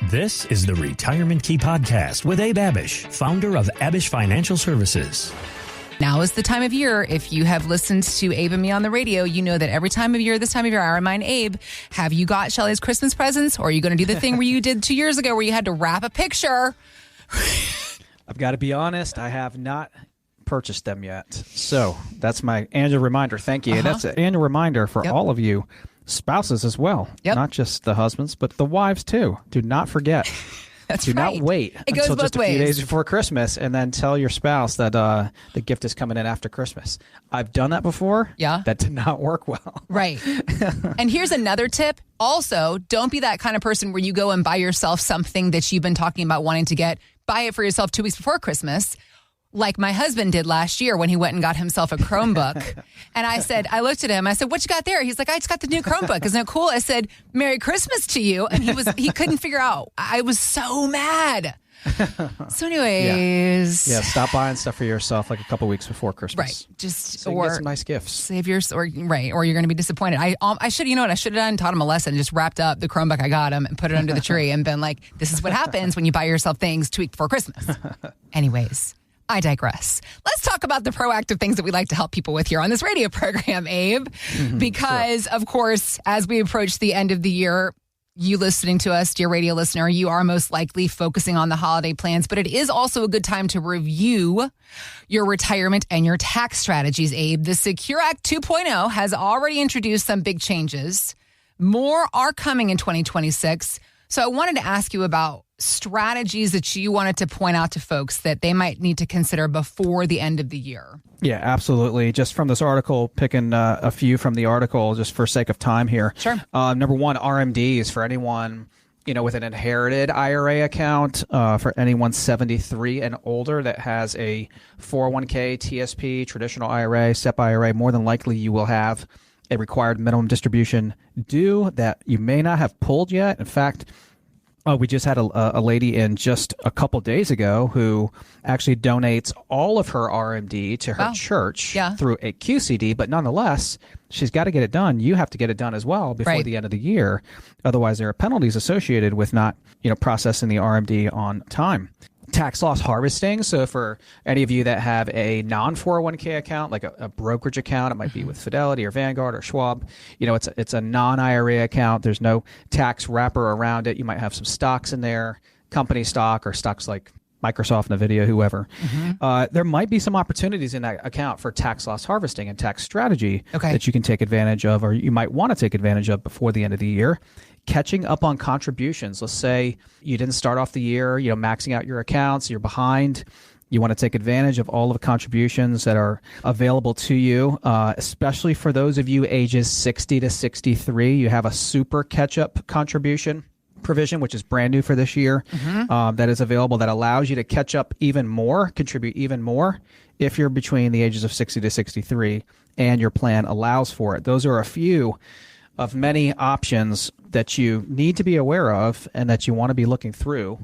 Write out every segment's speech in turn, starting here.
This is the Retirement Key Podcast with Abe Abish, founder of Abish Financial Services. Now is the time of year. If you have listened to Abe and me on the radio, you know that every time of year, this time of year, I remind Abe, have you got Shelley's Christmas presents? Or are you going to do the thing where you did 2 years ago where you had to wrap a picture? I've got to be honest, I have not purchased them yet. So that's my annual reminder. Thank you. That's an annual reminder for all of you spouses as well. Not just the husbands, but the wives too. Do not forget. Do not wait until just a few days before Christmas and then tell your spouse that the gift is coming in after Christmas. I've done that before. Yeah. That did not work well. Right. And here's another tip. Also, don't be that kind of person where you go and buy yourself something that you've been talking about wanting to get. Buy it for yourself 2 weeks before Christmas. Like my husband did last year when he went and got himself a Chromebook. And I looked at him, I said, what you got there? He's like, I just got the new Chromebook. Isn't it cool? I said, Merry Christmas to you. And he couldn't figure out. I was so mad. So anyways. Yeah, stop buying stuff for yourself like a couple weeks before Christmas. Right. Just, so you get some nice gifts. Save or you're going to be disappointed. I should have done, taught him a lesson, just wrapped up the Chromebook I got him and put it under the tree and been like, this is what happens when you buy yourself things 2 weeks before Christmas. Anyways. I digress. Let's talk about the proactive things that we like to help people with here on this radio program, Abe. Because, of course, as we approach the end of the year, you listening to us, dear radio listener, you are most likely focusing on the holiday plans, but it is also a good time to review your retirement and your tax strategies, Abe. The Secure Act 2.0 has already introduced some big changes. More are coming in 2026. So I wanted to ask you about strategies that you wanted to point out to folks that they might need to consider before the end of the year. Yeah, absolutely. Just from this article, picking a few from the article just for sake of time here. Sure. Number one, RMDs for anyone, with an inherited IRA account, for anyone 73 and older that has a 401k, TSP, traditional IRA, SEP IRA, more than likely you will have a required minimum distribution due that you may not have pulled yet. In fact, we just had a lady in just a couple days ago who actually donates all of her RMD to her church through a QCD, but nonetheless, she's got to get it done. You have to get it done as well before the end of the year. Otherwise, there are penalties associated with not, processing the RMD on time. Tax loss harvesting. So for any of you that have a non-401k account, like a brokerage account, it might be with Fidelity or Vanguard or Schwab, it's a non-IRA account. There's no tax wrapper around it. You might have some stocks in there, company stock or stocks like Microsoft, NVIDIA, whoever. There might be some opportunities in that account for tax loss harvesting and tax strategy that you can take advantage of, or you might want to take advantage of before the end of the year. Catching up on contributions. Let's say you didn't start off the year, maxing out your accounts, you're behind. You want to take advantage of all of the contributions that are available to you, especially for those of you ages 60 to 63. You have a super catch-up contribution provision, which is brand new for this year, that is available that allows you to catch up even more, contribute even more if you're between the ages of 60 to 63 and your plan allows for it. Those are a few of many options that you need to be aware of and that you want to be looking through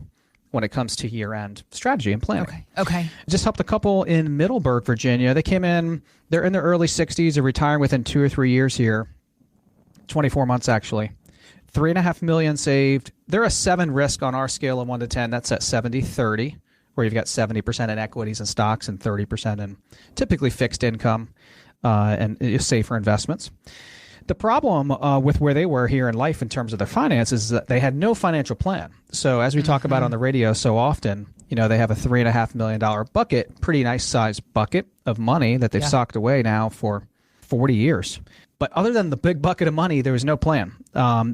when it comes to year-end strategy and planning. Okay. Just helped a couple in Middleburg, Virginia. They came in, they're in their early 60s, they're retiring within 2 or 3 years here, 24 months actually. $3.5 million saved. They're a 7 risk on our scale of 1 to 10. That's at 70-30, where you've got 70% in equities and stocks and 30% in typically fixed income and safer investments. The problem with where they were here in life in terms of their finances is that they had no financial plan. So as we talk about on the radio so often, they have a $3.5 million bucket, pretty nice sized bucket of money that they've socked away now for 40 years. But other than the big bucket of money, there was no plan.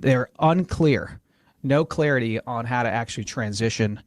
They're unclear, no clarity on how to actually transition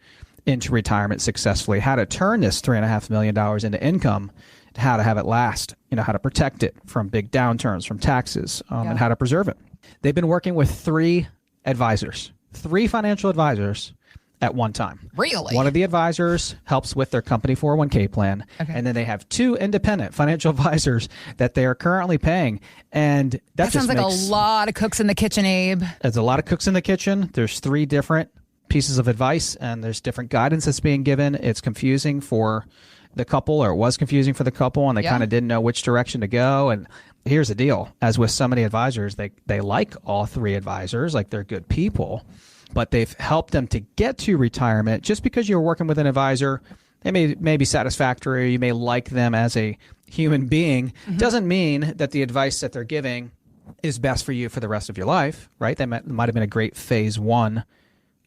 into retirement successfully, how to turn this $3.5 million into income, how to have it last, how to protect it from big downturns, from taxes, and how to preserve it. They've been working with 3 financial advisors at one time. Really? One of the advisors helps with their company 401k plan. And then they have 2 independent financial advisors that they are currently paying. And that sounds like a lot of cooks in the kitchen, Abe. There's a lot of cooks in the kitchen. There's 3 different pieces of advice and there's different guidance that's being given. It's confusing for the couple, or it was confusing for the couple, and they kind of didn't know which direction to go. And here's the deal. As with so many advisors, they like all 3 advisors, like they're good people. but they've helped them to get to retirement. Just because you're working with an advisor, they may be satisfactory, you may like them as a human being, doesn't mean that the advice that they're giving is best for you for the rest of your life, right? That might have been a great phase one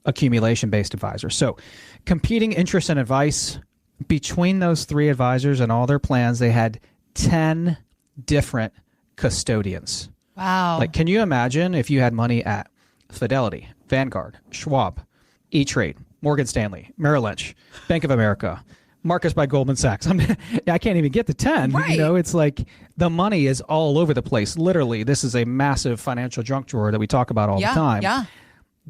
accumulation-based advisor. So competing interest and advice between those three advisors and all their plans, they had 10 different custodians. Wow. Like, can you imagine if you had money at Fidelity, Vanguard, Schwab, E-Trade, Morgan Stanley, Merrill Lynch, Bank of America, Marcus by Goldman Sachs? I can't even get to 10. Right. You know, it's like the money is all over the place. Literally, this is a massive financial junk drawer that we talk about all the time. Yeah.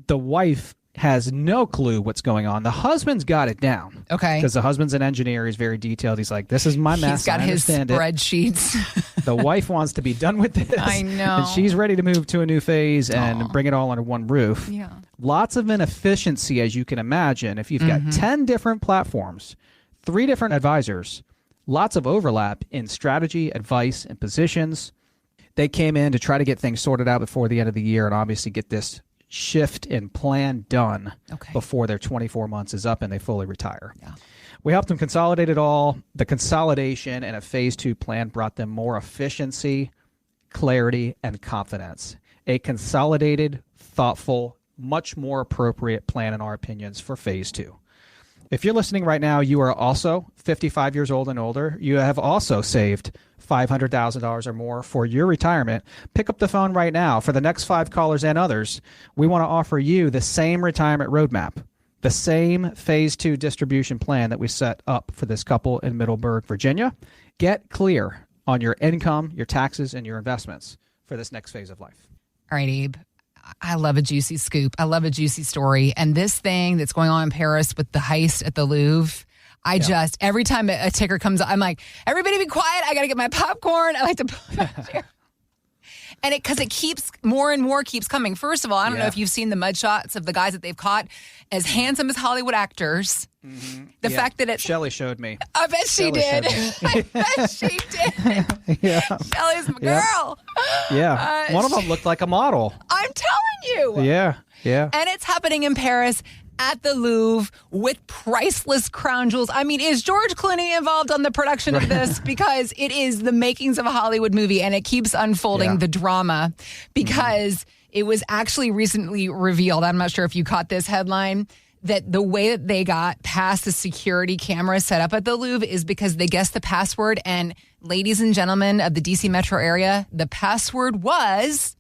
The wife has no clue what's going on. The husband's got it down. Okay. Because the husband's an engineer. He's very detailed. He's like, this is my mess. He's got his spreadsheets. The wife wants to be done with this. I know. And she's ready to move to a new phase and bring it all under one roof. Yeah. Lots of inefficiency, as you can imagine. If you've got 10 different platforms, 3 different advisors, lots of overlap in strategy, advice, and positions. They came in to try to get things sorted out before the end of the year and obviously get this shift in plan done before their 24 months is up and they fully retire. Yeah. We helped them consolidate it all. The consolidation and a phase 2 plan brought them more efficiency, clarity, and confidence. A consolidated, thoughtful, much more appropriate plan, in our opinions, for phase 2. If you're listening right now, you are also 55 years old and older. You have also saved $500,000 or more for your retirement. Pick up the phone right now. For the next 5 callers and others, we want to offer you the same retirement roadmap, the same phase 2 distribution plan that we set up for this couple in Middleburg, Virginia. Get clear on your income, your taxes, and your investments for this next phase of life. All right, Abe. I love a juicy scoop. I love a juicy story. And this thing that's going on in Paris with the heist at the Louvre, just, every time a ticker comes up, I'm like, everybody be quiet. I got to get my popcorn. I like to put my chair. And because it keeps, more and more keeps coming. First of all, I don't know if you've seen the mugshots of the guys that they've caught as handsome as Hollywood actors. The fact that it's... Shelley showed me. I bet she did. I bet she did. Shelley's my girl. Yeah. One of them looked like a model. I'm telling you. Yeah. And it's happening in Paris at the Louvre with priceless crown jewels. I mean, is George Clooney involved on the production of this? Because it is the makings of a Hollywood movie, and it keeps unfolding the drama because it was actually recently revealed. I'm not sure if you caught this headline, that the way that they got past the security camera set up at the Louvre is because they guessed the password. And ladies and gentlemen of the DC metro area, the password was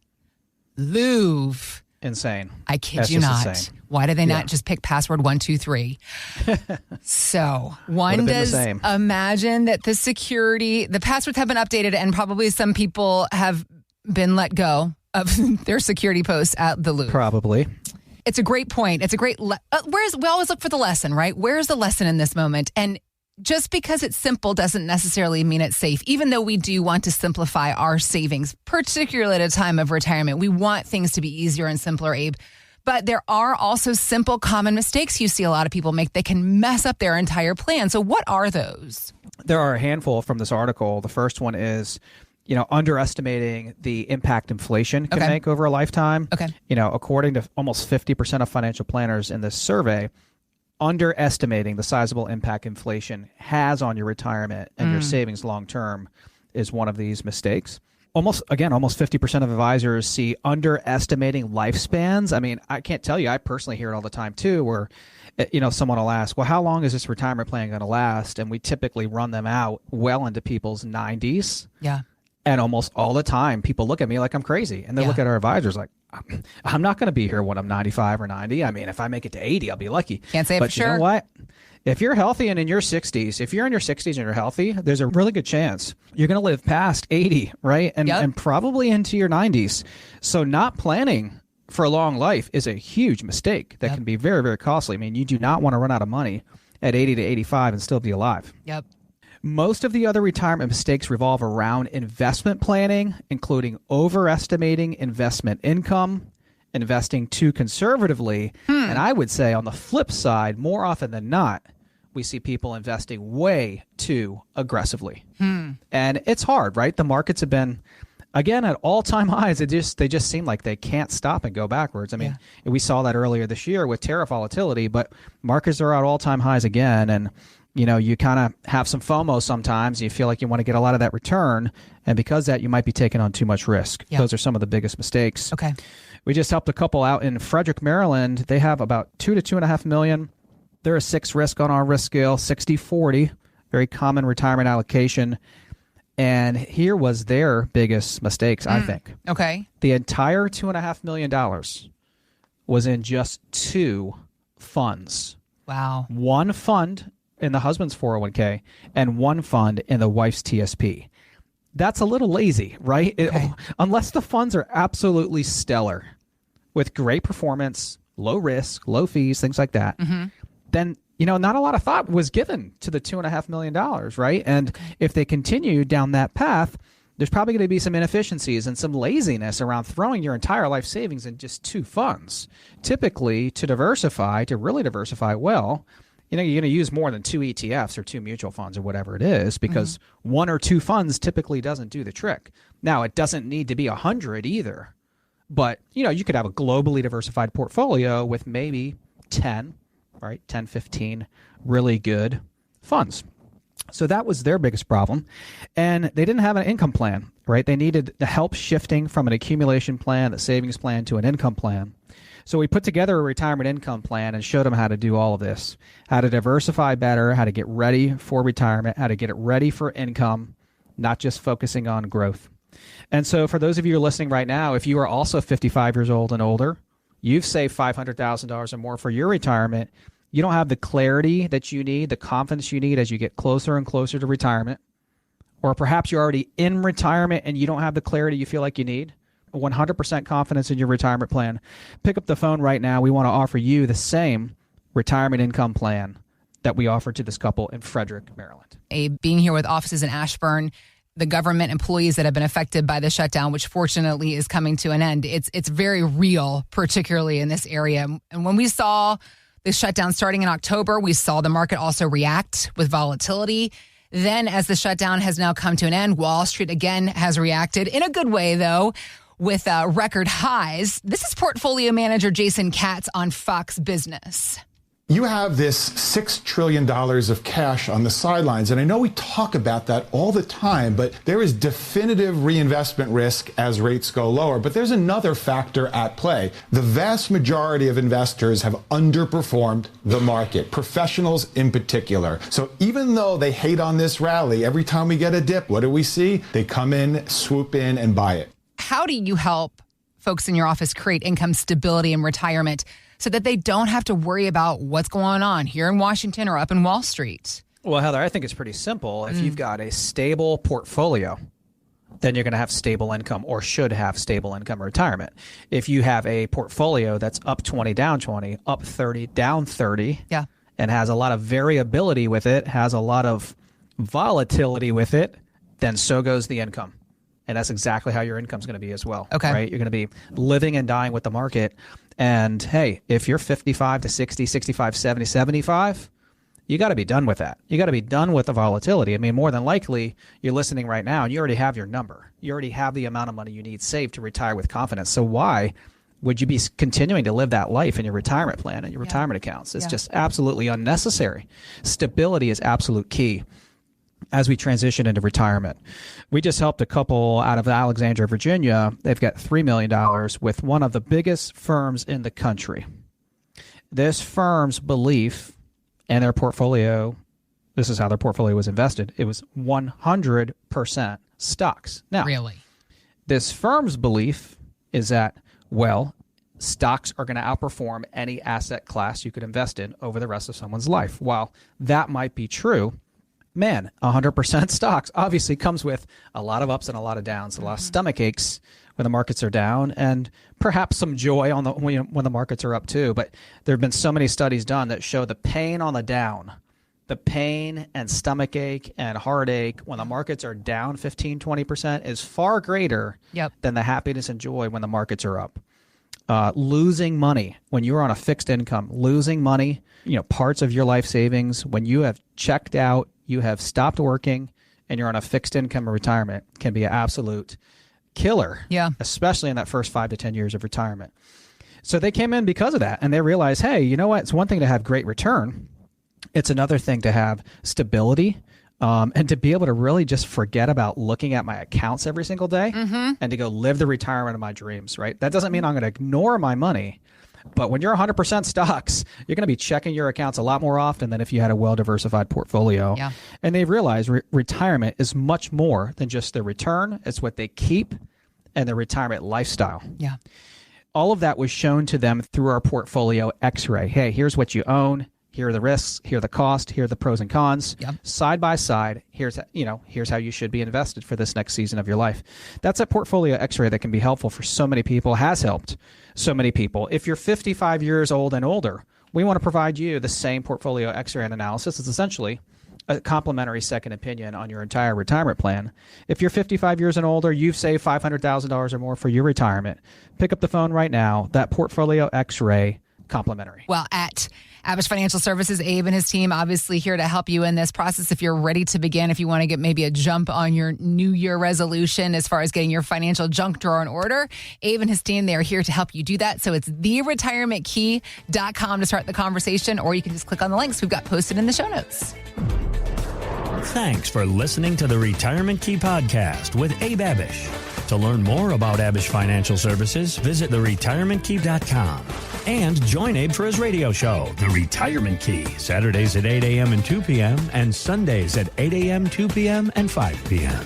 Louvre. Insane. I kid That's you just not. insane. Why did they not just pick password 123? So one does imagine that the passwords have been updated and probably some people have been let go of their security posts at the Louvre. Probably. It's a great point. It's a great, we always look for the lesson, right? Where's the lesson in this moment? And just because it's simple doesn't necessarily mean it's safe, even though we do want to simplify our savings, particularly at a time of retirement. We want things to be easier and simpler, Abe. But there are also simple, common mistakes you see a lot of people make that can mess up their entire plan. So what are those? There are a handful from this article. The first one is, underestimating the impact inflation can make over a lifetime. According to almost 50% of financial planners in this survey, underestimating the sizable impact inflation has on your retirement and your savings long term is one of these mistakes. Almost 50% of advisors see underestimating lifespans. I mean, I can't tell you, I personally hear it all the time too, where someone will ask, well, how long is this retirement plan going to last? And we typically run them out well into people's 90s. Yeah. And almost all the time, people look at me like I'm crazy. And they look at our advisors like, I'm not going to be here when I'm 95 or 90. I mean, if I make it to 80, I'll be lucky. Can't say but for sure. But you know what? If you're healthy and in your 60s, if you're in your 60s and you're healthy, there's a really good chance you're going to live past 80, right? And probably into your 90s. So not planning for a long life is a huge mistake that can be very, very costly. I mean, you do not want to run out of money at 80 to 85 and still be alive. Yep. Most of the other retirement mistakes revolve around investment planning, including overestimating investment income, investing too conservatively. And I would say on the flip side, more often than not, we see people investing way too aggressively. And it's hard, right? The markets have been again, at all-time highs. They just seem like they can't stop and go backwards. I mean, we saw that earlier this year with tariff volatility, but markets are at all-time highs again. And, you kind of have some FOMO sometimes. You feel like you want to get a lot of that return. And because of that, you might be taking on too much risk. Yeah. Those are some of the biggest mistakes. Okay. We just helped a couple out in Frederick, Maryland. They have about 2 to 2.5 million. They're a 6 risk on our risk scale, 60-40, very common retirement allocation. And here was their biggest mistakes, I think. Okay. The entire $2.5 million was in just 2 funds. Wow. One fund in the husband's 401k and one fund in the wife's TSP. That's a little lazy, right? Okay. Unless the funds are absolutely stellar with great performance, low risk, low fees, things like that, then, not a lot of thought was given to the $2.5 million, right? And if they continue down that path, there's probably going to be some inefficiencies and some laziness around throwing your entire life savings in just 2 funds. Typically, to really diversify well, you're going to use more than 2 ETFs or 2 mutual funds or whatever it is, because 1 or 2 funds typically doesn't do the trick. Now, it doesn't need to be 100 either, but you could have a globally diversified portfolio with maybe 10, right? 10, 15 really good funds. So that was their biggest problem. And they didn't have an income plan, right? They needed the help shifting from an accumulation plan, the savings plan, to an income plan. So we put together a retirement income plan and showed them how to do all of this, how to diversify better, how to get ready for retirement, how to get it ready for income, not just focusing on growth. And so for those of you who are listening right now, if you are also 55 years old and older, you've saved $500,000 or more for your retirement, you don't have the clarity that you need, the confidence you need as you get closer and closer to retirement, or perhaps you're already in retirement and you don't have the clarity you feel like you need, 100% confidence in your retirement plan, pick up the phone right now. We want to offer you the same retirement income plan that we offered to this couple in Frederick, Maryland. Being here with offices in Ashburn, the government employees that have been affected by the shutdown, which fortunately is coming to an end, it's very real, particularly in this area. And when we saw the shutdown starting in October, we saw the market also react with volatility. Then as the shutdown has now come to an end, Wall Street again has reacted in a good way, though, with record highs. This is portfolio manager Jason Katz on Fox Business. You have this $6 trillion of cash on the sidelines, and I know we talk about that all the time, but there is definitive reinvestment risk as rates go lower. But there's another factor at play. The vast majority of investors have underperformed the market, professionals in particular. So even though they hate on this rally, every time we get a dip, what do we see? They come in, swoop in, and buy it. How do you help folks in your office create income stability in retirement so that they don't have to worry about what's going on here in Washington or up in Wall Street? Well, Heather, I think it's pretty simple. If you've got a stable portfolio, then you're going to have stable income, or should have stable income in retirement. If you have a portfolio that's up 20, down 20, up 30, down 30, and has a lot of variability with it, has a lot of volatility with it, then so goes the income. And that's exactly how your income's going to be as well. Okay. Right? You're going to be living and dying with the market. And hey, if you're 55 to 60, 65, 70, 75, you got to be done with that. You got to be done with the volatility. I mean, more than likely, you're listening right now and you already have your number. You already have the amount of money you need saved to retire with confidence. So why would you be continuing to live that life in your retirement plan and your retirement accounts? It's just absolutely unnecessary. Stability is absolute key as we transition into retirement. We just helped a couple out of Alexandria, Virginia. They've got $3 million with one of the biggest firms in the country. This firm's belief and their portfolio, this is how their portfolio was invested. It was 100% stocks. Now, really, this firm's belief is that, well, stocks are going to outperform any asset class you could invest in over the rest of someone's life. While that might be true, man, 100% stocks obviously comes with a lot of ups and a lot of downs, a lot of stomach aches when the markets are down, and perhaps some joy on when the markets are up too. But there have been so many studies done that show the pain on the down, the pain and stomach ache and heartache when the markets are down 15, 20% is far greater than the happiness and joy when the markets are up. Losing money when you're on a fixed income, losing money, parts of your life savings when you have checked out, you have stopped working, and you're on a fixed income or retirement can be an absolute killer. Yeah. Especially in that first 5 to 10 years of retirement. So they came in because of that, and they realized, hey, you know what? It's one thing to have great return. It's another thing to have stability, and to be able to really just forget about looking at my accounts every single day and to go live the retirement of my dreams, right? That doesn't mean I'm going to ignore my money. But when you're 100% stocks, you're going to be checking your accounts a lot more often than if you had a well-diversified portfolio. Yeah. And they've realized retirement is much more than just the return. It's what they keep and their retirement lifestyle. Yeah. All of that was shown to them through our portfolio X-ray. Hey, here's what you own. Here are the risks. Here are the costs. Here are the pros and cons. Yep. Side by side. Here's how you should be invested for this next season of your life. That's a portfolio X-ray that can be helpful for so many people. Has helped so many people. If you're 55 years old and older, we want to provide you the same portfolio X-ray and analysis. It's essentially a complimentary second opinion on your entire retirement plan. If you're 55 years and older, you've saved $500,000 or more for your retirement. Pick up the phone right now. That portfolio X-ray complimentary. Well, at Abish Financial Services, Abe and his team obviously here to help you in this process. If you're ready to begin, if you want to get maybe a jump on your New Year resolution as far as getting your financial junk drawer in order, Abe and his team, they are here to help you do that. So it's theretirementkey.com to start the conversation, or you can just click on the links we've got posted in the show notes. Thanks for listening to the Retirement Key Podcast with Abe Abish. To learn more about Abish Financial Services, visit theretirementkey.com and join Abe for his radio show, The Retirement Key, Saturdays at 8 a.m. and 2 p.m. and Sundays at 8 a.m., 2 p.m., and 5 p.m.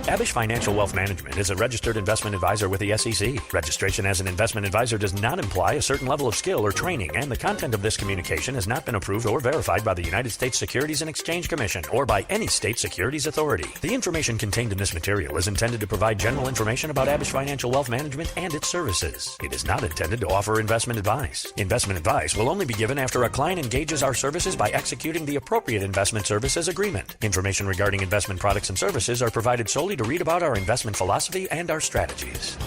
Abish Financial Wealth Management is a registered investment advisor with the SEC. Registration as an investment advisor does not imply a certain level of skill or training, and the content of this communication has not been approved or verified by the United States Securities and Exchange Commission or by any state securities authority. The information contained in this material is intended to provide general information about Abish Financial Wealth Management and its services. It is not intended to offer investment advice. Investment advice will only be given after a client engages our services by executing the appropriate investment services agreement. Information regarding investment products and services are provided solely to read about our investment philosophy and our strategies.